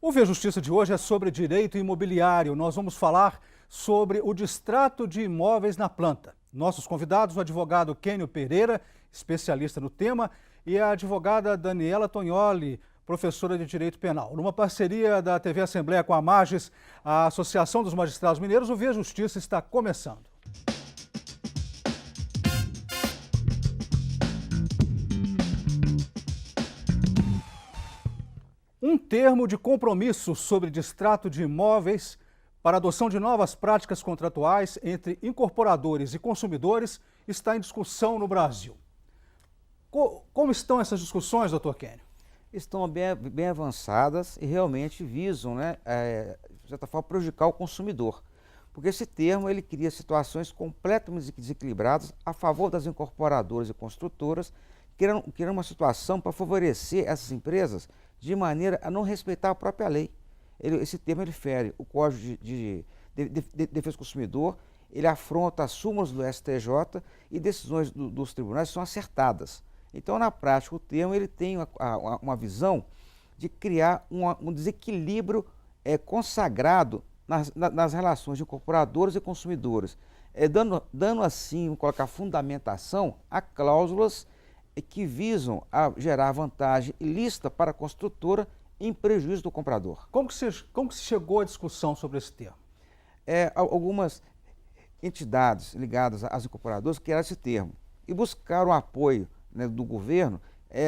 O Via Justiça de hoje é sobre direito imobiliário. Nós vamos falar sobre o distrato de imóveis na planta. Nossos convidados, o advogado Kênio Pereira, especialista no tema, e a advogada Daniela Tognoli, professora de Direito Penal. Numa parceria da TV Assembleia com a Mages, a Associação dos Magistrados Mineiros, o Via Justiça está começando. Um termo de compromisso sobre distrato de imóveis para adoção de novas práticas contratuais entre incorporadores e consumidores está em discussão no Brasil. Como estão essas discussões, doutor Kênio? Estão bem avançadas e realmente visam, de certa forma, prejudicar o consumidor. Porque esse termo ele cria situações completamente desequilibradas a favor das incorporadoras e construtoras, criando uma situação para favorecer essas empresas de maneira a não respeitar a própria lei. Esse termo ele fere o Código de Defesa do Consumidor, ele afronta as súmulas do STJ e decisões dos tribunais são acertadas. Então, na prática, o termo ele tem uma visão de criar um desequilíbrio consagrado nas relações de incorporadores e consumidores, dando assim, vamos colocar fundamentação a cláusulas que visam a gerar vantagem ilícita para a construtora em prejuízo do comprador. Como que se chegou à discussão sobre esse termo? Algumas entidades ligadas às incorporadoras criaram esse termo e buscaram apoio do governo,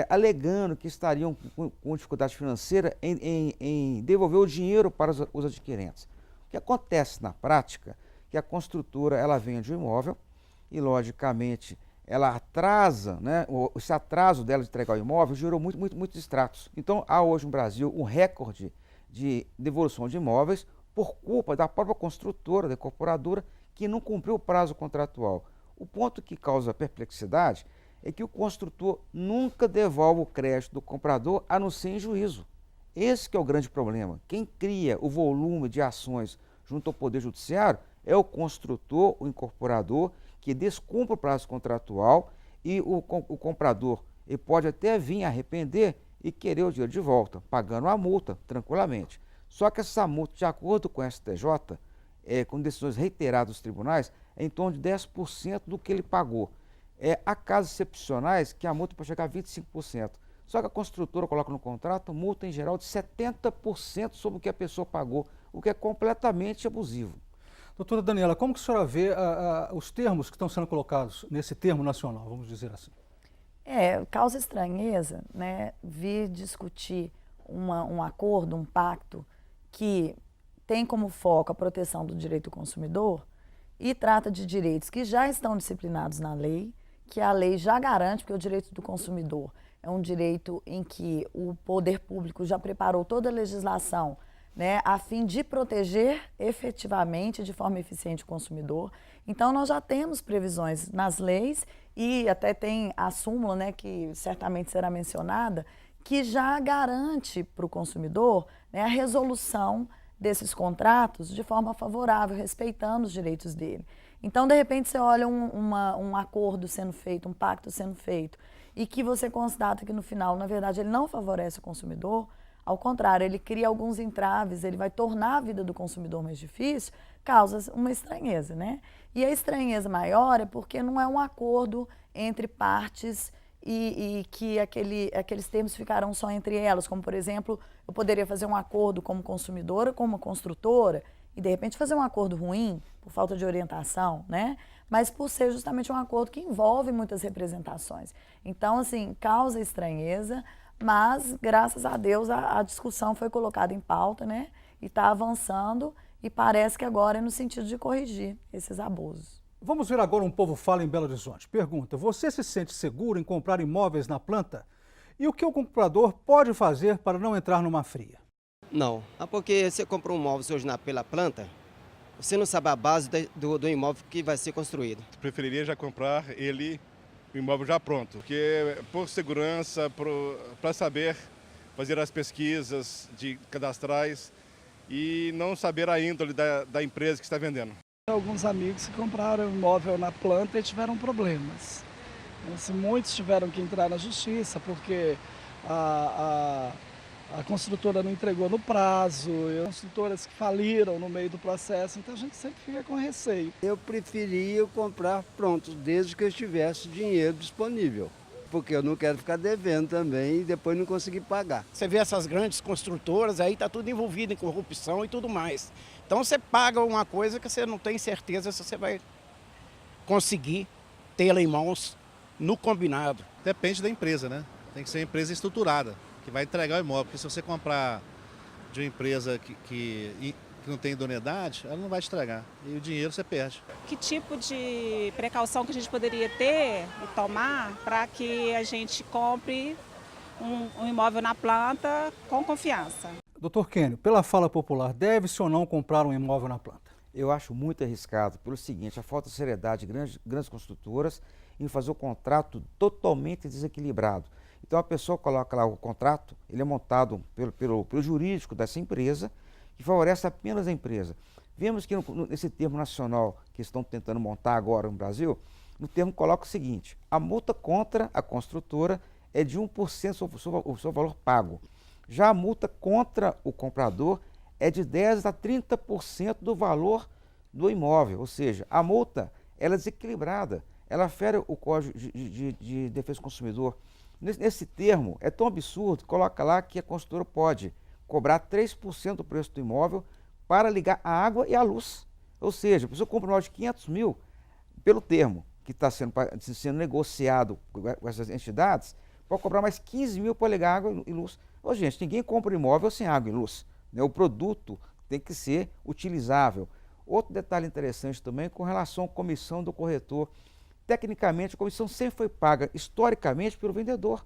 alegando que estariam com dificuldade financeira em devolver o dinheiro para os adquirentes. O que acontece na prática é que a construtora ela vende o imóvel e, logicamente, ela atrasa, esse atraso dela de entregar o imóvel gerou muitos distratos. Então, há hoje no Brasil um recorde de devolução de imóveis por culpa da própria construtora, da incorporadora, que não cumpriu o prazo contratual. O ponto que causa perplexidade é que o construtor nunca devolve o crédito do comprador a não ser em juízo. Esse que é o grande problema. Quem cria o volume de ações junto ao Poder Judiciário é o construtor, o incorporador, que descumpre o prazo contratual e o comprador ele pode até vir arrepender e querer o dinheiro de volta, pagando a multa tranquilamente. Só que essa multa, de acordo com o STJ, com decisões reiteradas dos tribunais, é em torno de 10% do que ele pagou. Há casos excepcionais que a multa pode chegar a 25%. Só que a construtora coloca no contrato multa em geral de 70% sobre o que a pessoa pagou, o que é completamente abusivo. Doutora Daniela, como que a senhora vê os termos que estão sendo colocados nesse termo nacional, vamos dizer assim? Causa estranheza, vir discutir um acordo, um pacto que tem como foco a proteção do direito do consumidor e trata de direitos que já estão disciplinados na lei, que a lei já garante, porque o direito do consumidor é um direito em que o poder público já preparou toda a legislação, a fim de proteger efetivamente, de forma eficiente, o consumidor. Então, nós já temos previsões nas leis e até tem a súmula, que certamente será mencionada, que já garante para o consumidor a resolução desses contratos de forma favorável, respeitando os direitos dele. Então, de repente, você olha um acordo sendo feito, um pacto sendo feito, e que você constata que no final, na verdade, ele não favorece o consumidor. Ao contrário, ele cria alguns entraves, ele vai tornar a vida do consumidor mais difícil, causa uma estranheza, E a estranheza maior é porque não é um acordo entre partes e que aqueles termos ficarão só entre elas, como, por exemplo, eu poderia fazer um acordo como consumidora, como construtora, e de repente fazer um acordo ruim, por falta de orientação, Mas por ser justamente um acordo que envolve muitas representações. Então, assim, causa estranheza, mas, graças a Deus, a discussão foi colocada em pauta, E está avançando e parece que agora é no sentido de corrigir esses abusos. Vamos ver agora um Povo Fala em Belo Horizonte. Pergunta, você se sente seguro em comprar imóveis na planta? E o que o comprador pode fazer para não entrar numa fria? Não, porque você compra um imóvel hoje pela planta, você não sabe a base do imóvel que vai ser construído. Preferiria já comprar o imóvel já pronto, porque por segurança, para saber fazer as pesquisas cadastrais e não saber a índole da empresa que está vendendo. Alguns amigos que compraram imóvel na planta e tiveram problemas. Muitos tiveram que entrar na justiça porque A construtora não entregou no prazo, construtoras que faliram no meio do processo, então a gente sempre fica com receio. Eu preferia comprar pronto, desde que eu tivesse dinheiro disponível, porque eu não quero ficar devendo também e depois não conseguir pagar. Você vê essas grandes construtoras, aí está tudo envolvido em corrupção e tudo mais. Então você paga uma coisa que você não tem certeza se você vai conseguir tê-la em mãos no combinado. Depende da empresa, né? Tem que ser uma empresa estruturada, que vai entregar o imóvel. Porque se você comprar de uma empresa que não tem idoneidade, ela não vai te entregar. E o dinheiro você perde. Que tipo de precaução que a gente poderia ter e tomar para que a gente compre um imóvel na planta com confiança? Doutor Kênio, pela fala popular, deve-se ou não comprar um imóvel na planta? Eu acho muito arriscado pelo seguinte, a falta de seriedade de grandes construtoras em fazer o contrato totalmente desequilibrado. Então a pessoa coloca lá o contrato, ele é montado pelo jurídico dessa empresa, que favorece apenas a empresa. Vemos que nesse termo nacional que estão tentando montar agora no Brasil, no termo coloca o seguinte, a multa contra a construtora é de 1% sobre o seu valor pago. Já a multa contra o comprador é de 10% a 30% do valor do imóvel, ou seja, a multa ela é desequilibrada, ela fere o Código de Defesa do Consumidor. Nesse termo, é tão absurdo, coloca lá que a construtora pode cobrar 3% do preço do imóvel para ligar a água e a luz. Ou seja, a pessoa compra um imóvel de 500 mil, pelo termo que está sendo negociado com essas entidades, pode cobrar mais 15 mil para ligar água e luz. Ô, gente, ninguém compra imóvel sem água e luz, né? O produto tem que ser utilizável. Outro detalhe interessante também com relação à comissão do corretor. Tecnicamente, a comissão sempre foi paga historicamente pelo vendedor.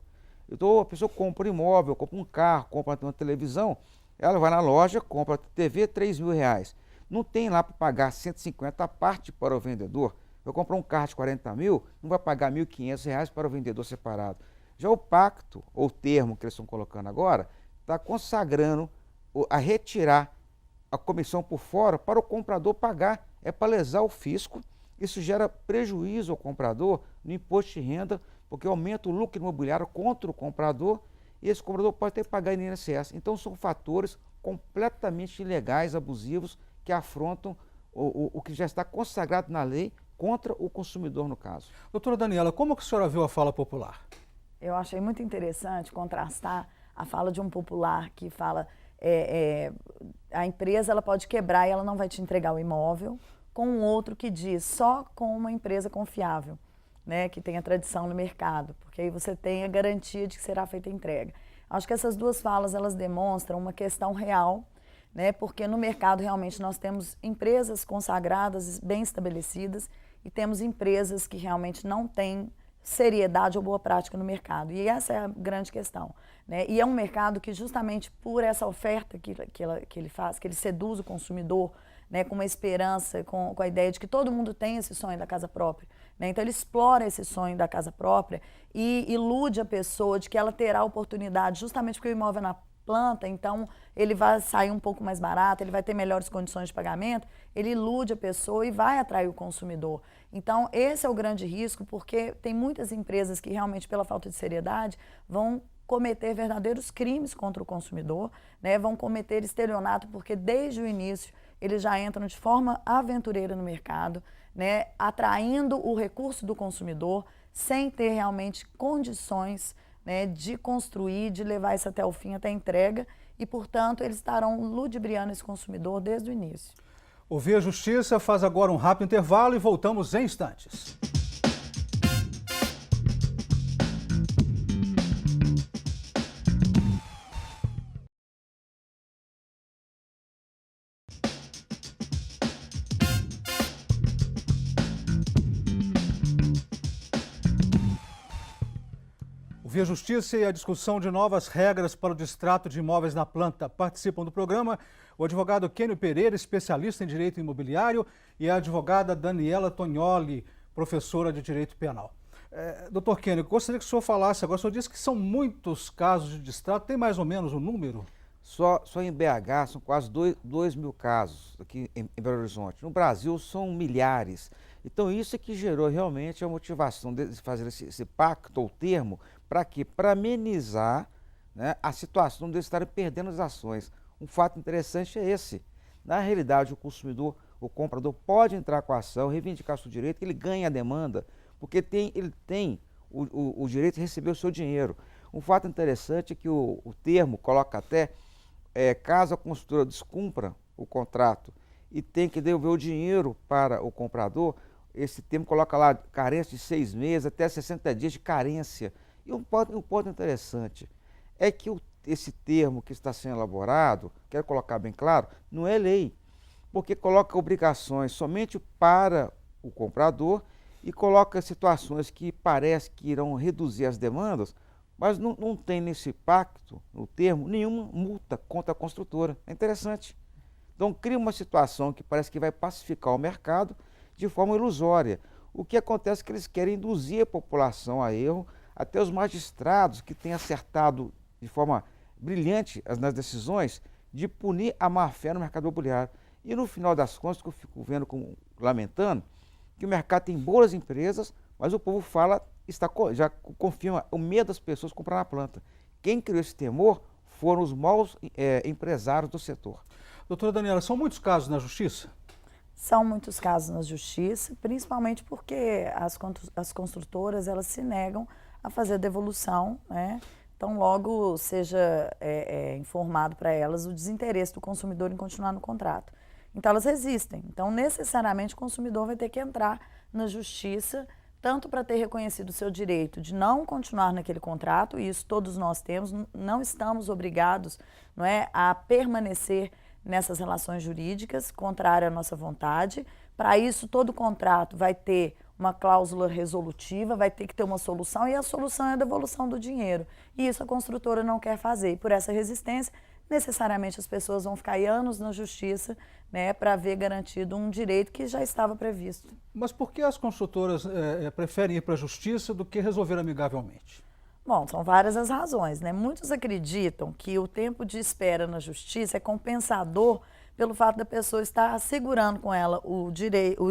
Então, a pessoa compra um imóvel, compra um carro, compra uma televisão, ela vai na loja, compra a TV, R$3.000. Não tem lá para pagar 150 à parte para o vendedor. Eu comprar um carro de 40 mil, não vai pagar R$1.500 para o vendedor separado. Já o pacto, ou termo que eles estão colocando agora, está consagrando a retirar a comissão por fora para o comprador pagar. É para lesar o fisco. Isso gera prejuízo ao comprador no imposto de renda, porque aumenta o lucro imobiliário contra o comprador e esse comprador pode ter que pagar INSS. Então são fatores completamente ilegais, abusivos, que afrontam o que já está consagrado na lei contra o consumidor no caso. Doutora Daniela, como que a senhora viu a fala popular? Eu achei muito interessante contrastar a fala de um popular que fala a empresa ela pode quebrar e ela não vai te entregar o imóvel, com um outro que diz só com uma empresa confiável, né, que tenha tradição no mercado, porque aí você tem a garantia de que será feita a entrega. Acho que essas duas falas elas demonstram uma questão real, né, porque no mercado realmente nós temos empresas consagradas, bem estabelecidas, e temos empresas que realmente não têm seriedade ou boa prática no mercado. E essa é a grande questão, né? E é um mercado que justamente por essa oferta que ele faz, que ele seduz o consumidor, né, com uma esperança, com a ideia de que todo mundo tem esse sonho da casa própria, né? Então ele explora esse sonho da casa própria e ilude a pessoa de que ela terá oportunidade, justamente porque o imóvel é na planta, então ele vai sair um pouco mais barato, ele vai ter melhores condições de pagamento, ele ilude a pessoa e vai atrair o consumidor. Então esse é o grande risco, porque tem muitas empresas que realmente pela falta de seriedade vão cometer verdadeiros crimes contra o consumidor, né? Vão cometer estelionato, porque desde o início eles já entram de forma aventureira no mercado, né? Atraindo o recurso do consumidor sem ter realmente condições, né, de construir, de levar isso até o fim, até a entrega, e, portanto, eles estarão ludibriando esse consumidor desde o início. Ouvir a Justiça faz agora um rápido intervalo e voltamos em instantes. Ouvir a Justiça e a discussão de novas regras para o distrato de imóveis na planta. Participam do programa o advogado Kênio Pereira, especialista em direito imobiliário, e a advogada Daniela Tognoli, professora de direito penal. Doutor Kênio, gostaria que o senhor falasse agora. O senhor disse que são muitos casos de distrato. Tem mais ou menos um número? Só em BH são quase 2.000 casos aqui em Belo Horizonte. No Brasil são milhares. Então isso é que gerou realmente a motivação de fazer esse pacto ou termo. Para quê? Para amenizar, né, a situação deles estarem perdendo as ações. Um fato interessante é esse. Na realidade, o consumidor, o comprador pode entrar com a ação, reivindicar seu direito, ele ganha a demanda, porque ele tem o direito de receber o seu dinheiro. Um fato interessante é que o termo coloca até, caso a construtora descumpra o contrato e tem que devolver o dinheiro para o comprador, esse termo coloca lá carência de 6 meses até 60 dias de carência. E um ponto interessante é que esse termo que está sendo elaborado, quero colocar bem claro, não é lei, porque coloca obrigações somente para o comprador e coloca situações que parece que irão reduzir as demandas, mas não tem nesse pacto, no termo, nenhuma multa contra a construtora. É interessante. Então cria uma situação que parece que vai pacificar o mercado de forma ilusória. O que acontece é que eles querem induzir a população a erro, até os magistrados que têm acertado de forma brilhante nas decisões de punir a má-fé no mercado imobiliário. E no final das contas, que eu fico vendo, lamentando, que o mercado tem boas empresas, mas o povo já confirma o medo das pessoas comprar na planta. Quem criou esse temor foram os maus empresários do setor. Doutora Daniela, são muitos casos na justiça? São muitos casos na justiça, principalmente porque as construtoras elas se negam a fazer a devolução, né? Então logo seja informado para elas o desinteresse do consumidor em continuar no contrato. Então elas resistem. Então necessariamente o consumidor vai ter que entrar na justiça, tanto para ter reconhecido o seu direito de não continuar naquele contrato, e isso todos nós temos, não estamos obrigados, não é, a permanecer nessas relações jurídicas, contrário à nossa vontade. Para isso, todo contrato vai ter uma cláusula resolutiva, vai ter que ter uma solução, e a solução é a devolução do dinheiro. E isso a construtora não quer fazer. E por essa resistência, necessariamente as pessoas vão ficar aí anos na justiça, né, para ver garantido um direito que já estava previsto. Mas por que as construtoras preferem ir para a justiça do que resolver amigavelmente? Bom, são várias as razões, né? Muitos acreditam que o tempo de espera na justiça é compensador pelo fato da pessoa estar segurando com ela o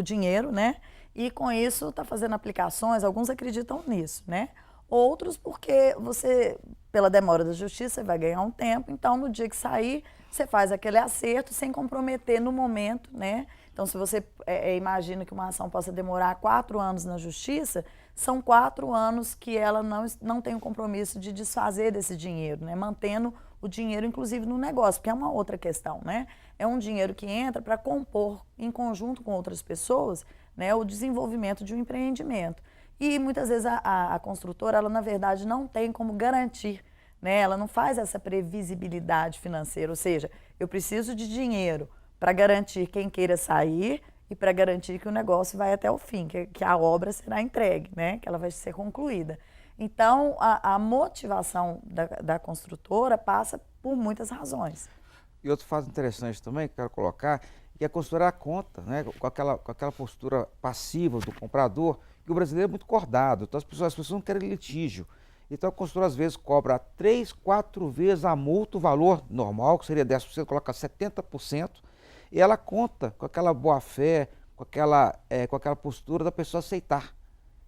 dinheiro, né? E com isso está fazendo aplicações, alguns acreditam nisso, né? Outros porque você, pela demora da justiça, você vai ganhar um tempo, então no dia que sair, você faz aquele acerto sem comprometer no momento, né? Então se você imagina que uma ação possa demorar 4 anos na justiça, são 4 anos que ela não tem o compromisso de desfazer desse dinheiro, né? Mantendo o dinheiro, inclusive, no negócio, porque é uma outra questão, né? É um dinheiro que entra para compor, em conjunto com outras pessoas, né, o desenvolvimento de um empreendimento. E muitas vezes a construtora, ela na verdade não tem como garantir, né? Ela não faz essa previsibilidade financeira, ou seja, eu preciso de dinheiro para garantir quem queira sair e para garantir que o negócio vai até o fim, que a obra será entregue, né? Que ela vai ser concluída. Então, a motivação da construtora passa por muitas razões. E outro fato interessante também que quero colocar, que a construtora conta, né, com aquela postura passiva do comprador, que o brasileiro é muito cordado, então as pessoas não querem litígio. Então a construtora às vezes cobra 3, 4 vezes a multa, o valor normal, que seria 10%, coloca 70%, e ela conta com aquela boa-fé, com aquela postura da pessoa aceitar.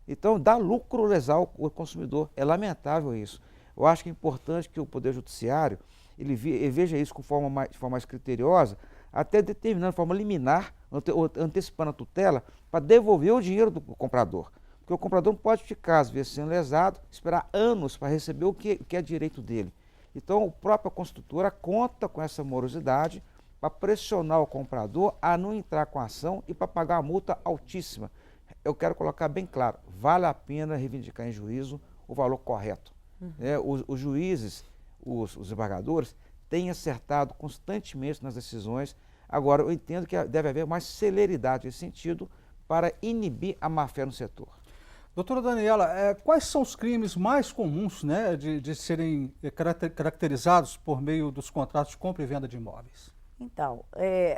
Então dá lucro lesar o consumidor, é lamentável isso. Eu acho que é importante que o Poder Judiciário ele veja isso de forma mais criteriosa, até determinando de forma liminar, antecipando a tutela, para devolver o dinheiro do comprador. Porque o comprador não pode ficar, às vezes, sendo lesado, esperar anos para receber o que é direito dele. Então, a própria construtora conta com essa morosidade para pressionar o comprador a não entrar com a ação e para pagar a multa altíssima. Eu quero colocar bem claro, vale a pena reivindicar em juízo o valor correto. Os juízes, os desembargadores, têm acertado constantemente nas decisões. Agora, eu entendo que deve haver mais celeridade nesse sentido para inibir a má-fé no setor. Doutora Daniela, quais são os crimes mais comuns, né, de serem caracterizados por meio dos contratos de compra e venda de imóveis? Então,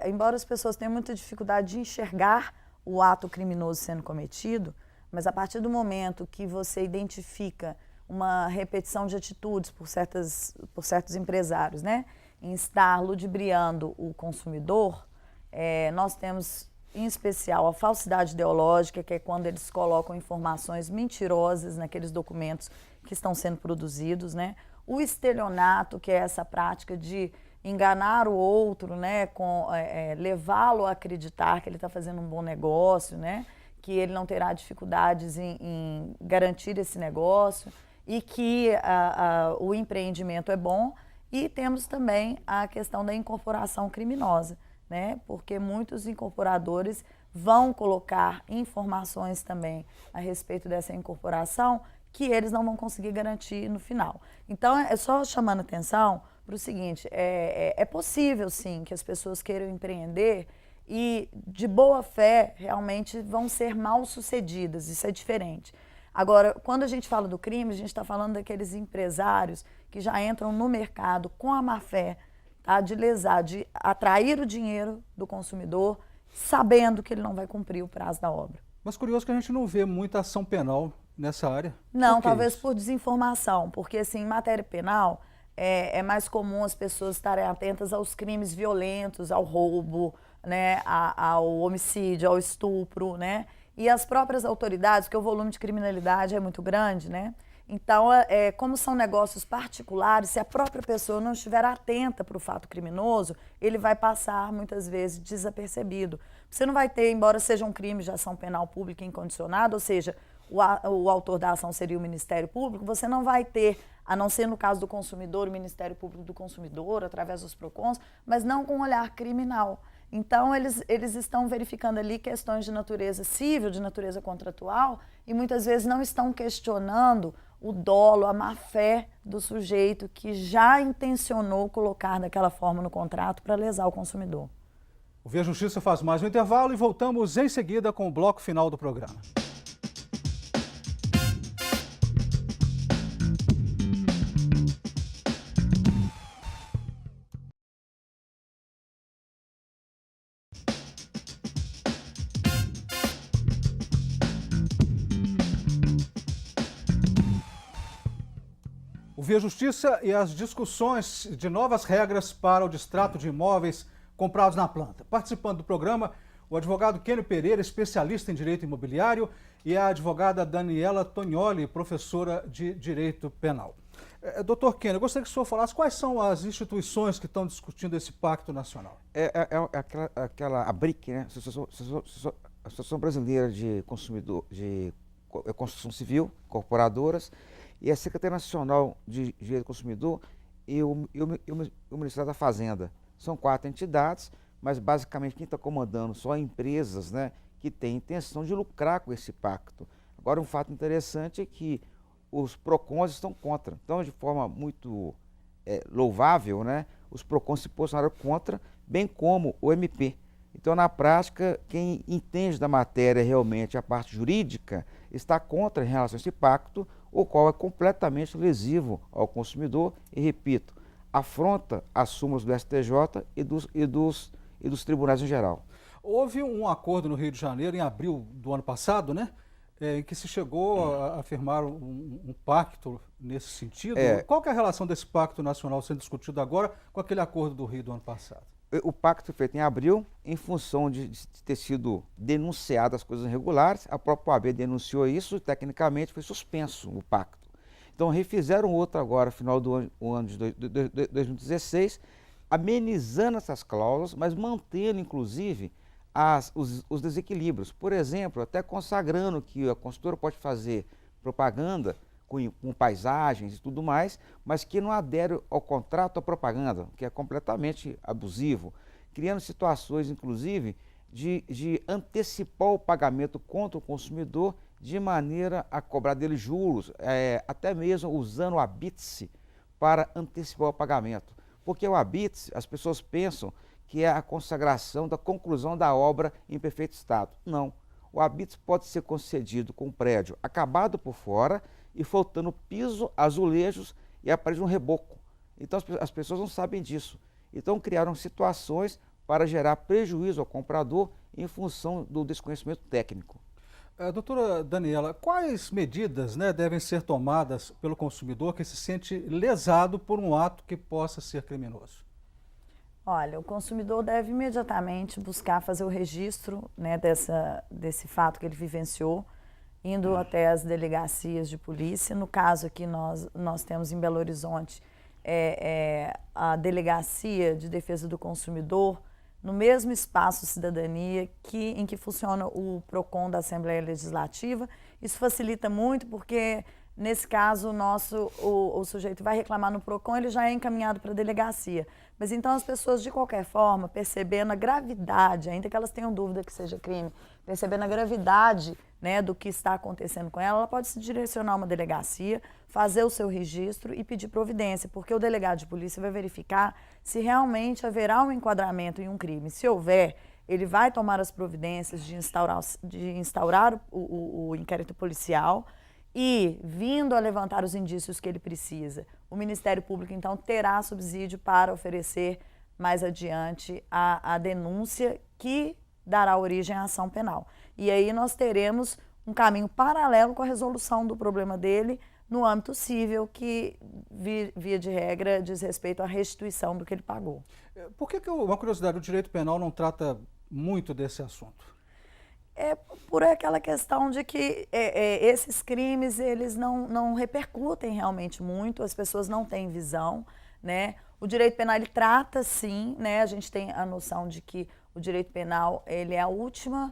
embora as pessoas tenham muita dificuldade de enxergar o ato criminoso sendo cometido, mas a partir do momento que você identifica uma repetição de atitudes por certos empresários, né, em estar ludibriando o consumidor, nós temos, em especial, a falsidade ideológica, que é quando eles colocam informações mentirosas naqueles documentos que estão sendo produzidos, né? o estelionato, que é essa prática de enganar o outro, né, levá-lo a acreditar que ele está fazendo um bom negócio, né, que ele não terá dificuldades em garantir esse negócio e que o empreendimento é bom. E temos também a questão da incorporação criminosa, né, porque muitos incorporadores vão colocar informações também a respeito dessa incorporação que eles não vão conseguir garantir no final. Então, é só chamando atenção para o seguinte, é possível sim que as pessoas queiram empreender e de boa fé realmente vão ser mal sucedidas, isso é diferente. Agora, quando a gente fala do crime, a gente está falando daqueles empresários que já entram no mercado com a má fé, tá, de lesar, de atrair o dinheiro do consumidor, sabendo que ele não vai cumprir o prazo da obra. Mas curioso que a gente não vê muita ação penal nessa área. Não, talvez por desinformação, porque assim, em matéria penal é mais comum as pessoas estarem atentas aos crimes violentos, ao roubo, né, ao homicídio, ao estupro, né? E as próprias autoridades, porque o volume de criminalidade é muito grande, né? Então, como são negócios particulares, se a própria pessoa não estiver atenta para o fato criminoso, ele vai passar, muitas vezes, desapercebido. Você não vai ter, embora seja um crime de ação penal pública incondicionada, ou seja, o autor da ação seria o Ministério Público, você não vai ter, a não ser no caso do consumidor, o Ministério Público do Consumidor, através dos PROCONs, mas não com um olhar criminal. Então, eles estão verificando ali questões de natureza civil, de natureza contratual, e muitas vezes não estão questionando o dolo, a má-fé do sujeito que já intencionou colocar daquela forma no contrato para lesar o consumidor. O Via Justiça faz mais um intervalo e voltamos em seguida com o bloco final do programa. O Via Justiça e as discussões de novas regras para o distrato de imóveis comprados na planta. Participando do programa, o advogado Kênio Pereira, especialista em direito imobiliário, e a advogada Daniela Tonioli, professora de direito penal. Doutor Kênio, eu gostaria que o senhor falasse quais são as instituições que estão discutindo esse pacto nacional. A BRIC, né? Associação Brasileira de Consumidor, de Construção Civil, Incorporadoras, e a Secretaria Nacional de Direito do Consumidor e o Ministério da Fazenda. São 4 entidades, mas basicamente quem está comandando são empresas, né, que têm intenção de lucrar com esse pacto. Agora, um fato interessante é que os PROCONs estão contra. Então, de forma muito louvável, né, os PROCONs se posicionaram contra, bem como o MP. Então, na prática, quem entende da matéria realmente, a parte jurídica, está contra em relação a esse pacto, o qual é completamente lesivo ao consumidor e, repito, afronta as súmulas do STJ e dos tribunais em geral. Houve um acordo no Rio de Janeiro, em abril do ano passado, né, em que se chegou a firmar um pacto nesse sentido. Qual que é a relação desse pacto nacional sendo discutido agora com aquele acordo do Rio do ano passado? O pacto foi feito em abril, em função de ter sido denunciadas as coisas irregulares. A própria OAB denunciou isso e, tecnicamente, foi suspenso o pacto. Então, refizeram outro agora, no final do ano de 2016, amenizando essas cláusulas, mas mantendo, inclusive, os desequilíbrios. Por exemplo, até consagrando que a consultora pode fazer propaganda com paisagens e tudo mais, mas que não adere ao contrato à propaganda, que é completamente abusivo, criando situações, inclusive, de antecipar o pagamento contra o consumidor de maneira a cobrar dele juros, até mesmo usando o habite-se para antecipar o pagamento. Porque o habite-se, as pessoas pensam que é a consagração da conclusão da obra em perfeito estado. Não. O habite-se pode ser concedido com o prédio acabado por fora e faltando piso, azulejos e a parede de um reboco. Então as pessoas não sabem disso. Então criaram situações para gerar prejuízo ao comprador em função do desconhecimento técnico. Doutora Daniela, quais medidas, né, devem ser tomadas pelo consumidor que se sente lesado por um ato que possa ser criminoso? Olha, o consumidor deve imediatamente buscar fazer o registro, né, desse fato que ele vivenciou. indo até as delegacias de polícia. No caso aqui nós temos em Belo Horizonte a Delegacia de Defesa do Consumidor, no mesmo espaço Cidadania em que funciona o PROCON da Assembleia Legislativa. Isso facilita muito porque, nesse caso, o sujeito vai reclamar no PROCON, ele já é encaminhado para a delegacia. Mas então as pessoas, de qualquer forma, percebendo a gravidade, ainda que elas tenham dúvida que seja crime, percebendo a gravidade, né, do que está acontecendo com ela pode se direcionar a uma delegacia, fazer o seu registro e pedir providência, porque o delegado de polícia vai verificar se realmente haverá um enquadramento em um crime. Se houver, ele vai tomar as providências de instaurar o inquérito policial e, vindo a levantar os indícios que ele precisa, o Ministério Público, então, terá subsídio para oferecer mais adiante a denúncia que dará origem à ação penal. E aí nós teremos um caminho paralelo com a resolução do problema dele no âmbito civil, que, via de regra, diz respeito à restituição do que ele pagou. Por que, uma curiosidade, o direito penal não trata muito desse assunto? É por aquela questão de que esses crimes, eles não repercutem realmente muito, as pessoas não têm visão, né? O direito penal, ele trata, sim, né? A gente tem a noção de que o direito penal, ele é o último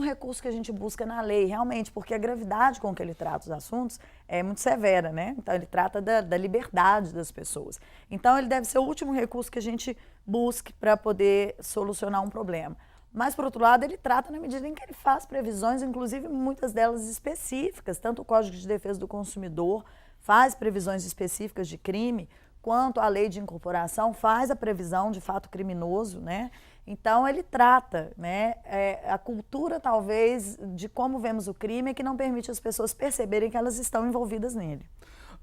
recurso que a gente busca na lei, realmente, porque a gravidade com que ele trata os assuntos é muito severa, né? Então, ele trata da liberdade das pessoas. Então, ele deve ser o último recurso que a gente busque para poder solucionar um problema. Mas, por outro lado, ele trata na medida em que ele faz previsões, inclusive muitas delas específicas, tanto o Código de Defesa do Consumidor faz previsões específicas de crime, quanto a Lei de Incorporação faz a previsão de fato criminoso, né? Então, ele trata, né, a cultura, talvez, de como vemos o crime, que não permite as pessoas perceberem que elas estão envolvidas nele.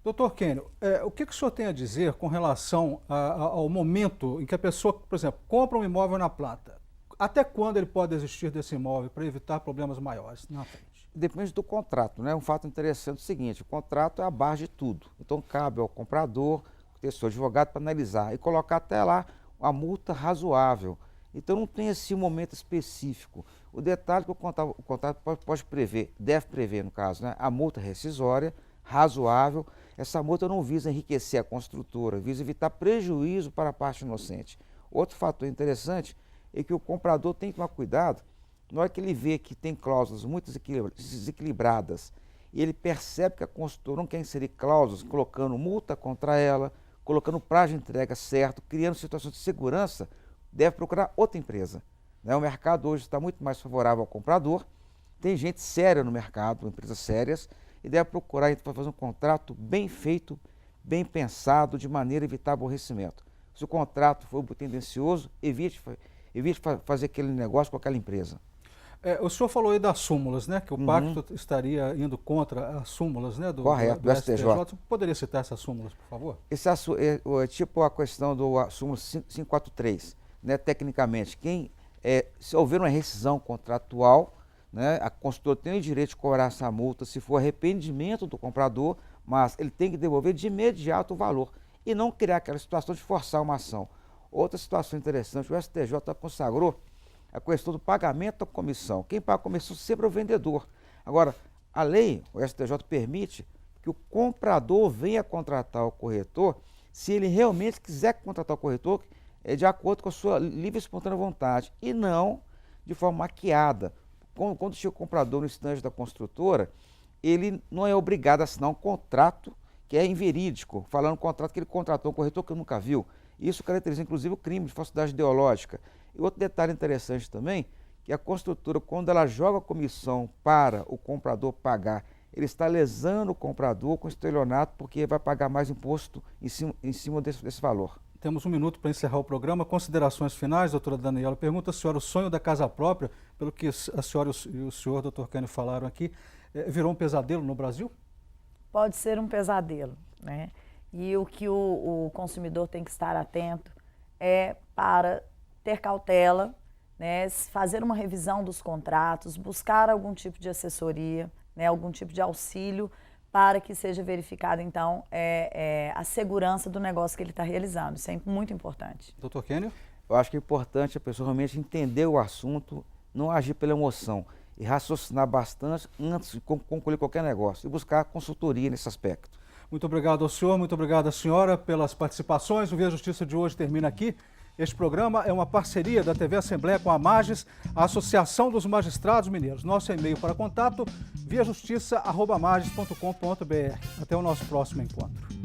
Doutor Kênio, o que o senhor tem a dizer com relação ao momento em que a pessoa, por exemplo, compra um imóvel na planta? Até quando ele pode desistir desse imóvel para evitar problemas maiores na frente? Depende do contrato, né? Um fato interessante é o seguinte, o contrato é a base de tudo. Então, cabe ao comprador ter seu advogado para analisar e colocar até lá uma multa razoável. Então, não tem esse momento específico. O detalhe que o contrato pode prever, deve prever, no caso, né? A multa rescisória, razoável. Essa multa não visa enriquecer a construtora, visa evitar prejuízo para a parte inocente. Outro fator interessante é que o comprador tem que tomar cuidado na hora que ele vê que tem cláusulas muito desequilibradas e ele percebe que a construtora não quer inserir cláusulas colocando multa contra ela, colocando prazo de entrega certo, criando situações de segurança, deve procurar outra empresa, né? O mercado hoje está muito mais favorável ao comprador, tem gente séria no mercado, empresas sérias, e deve procurar então, fazer um contrato bem feito, bem pensado, de maneira a evitar aborrecimento. Se o contrato for tendencioso, evite fazer aquele negócio com aquela empresa. O senhor falou aí das súmulas, né? Que o pacto estaria indo contra as súmulas, né? Correto, do STJ. Você poderia citar essas súmulas, por favor? Esse é tipo a questão do súmula 543, né? Tecnicamente, se houver uma rescisão contratual, né? A construtora tem o direito de cobrar essa multa se for arrependimento do comprador, mas ele tem que devolver de imediato o valor e não criar aquela situação de forçar uma ação. Outra situação interessante, o STJ consagrou a questão do pagamento da comissão. Quem paga a comissão sempre é o vendedor. Agora, a lei, o STJ permite que o comprador venha contratar o corretor se ele realmente quiser contratar o corretor de acordo com a sua livre e espontânea vontade e não de forma maquiada. Quando chega o comprador no estande da construtora, ele não é obrigado a assinar um contrato que é inverídico, falando um contrato que ele contratou um corretor que nunca viu. Isso caracteriza, inclusive, o crime de falsidade ideológica. E outro detalhe interessante também, que a construtora, quando ela joga a comissão para o comprador pagar, ele está lesando o comprador com estelionato, porque vai pagar mais imposto em cima desse valor. Temos um minuto para encerrar o programa. Considerações finais, doutora Daniela. Pergunta a senhora, o sonho da casa própria, pelo que a senhora e o senhor, doutor Kênio, falaram aqui, virou um pesadelo no Brasil? Pode ser um pesadelo, né? E o que o consumidor tem que estar atento é para ter cautela, né? Fazer uma revisão dos contratos, buscar algum tipo de assessoria, né? Algum tipo de auxílio para que seja verificada, então, a segurança do negócio que ele está realizando. Isso é muito importante. Doutor Kênio? Eu acho que é importante a pessoa realmente entender o assunto, não agir pela emoção. e raciocinar bastante antes de concluir qualquer negócio e buscar consultoria nesse aspecto. Muito obrigado ao senhor, muito obrigado à senhora pelas participações. O Via Justiça de hoje termina aqui. Este programa é uma parceria da TV Assembleia com a Mages, a Associação dos Magistrados Mineiros. Nosso e-mail para contato, viajustiça@mages.com.br. Até o nosso próximo encontro.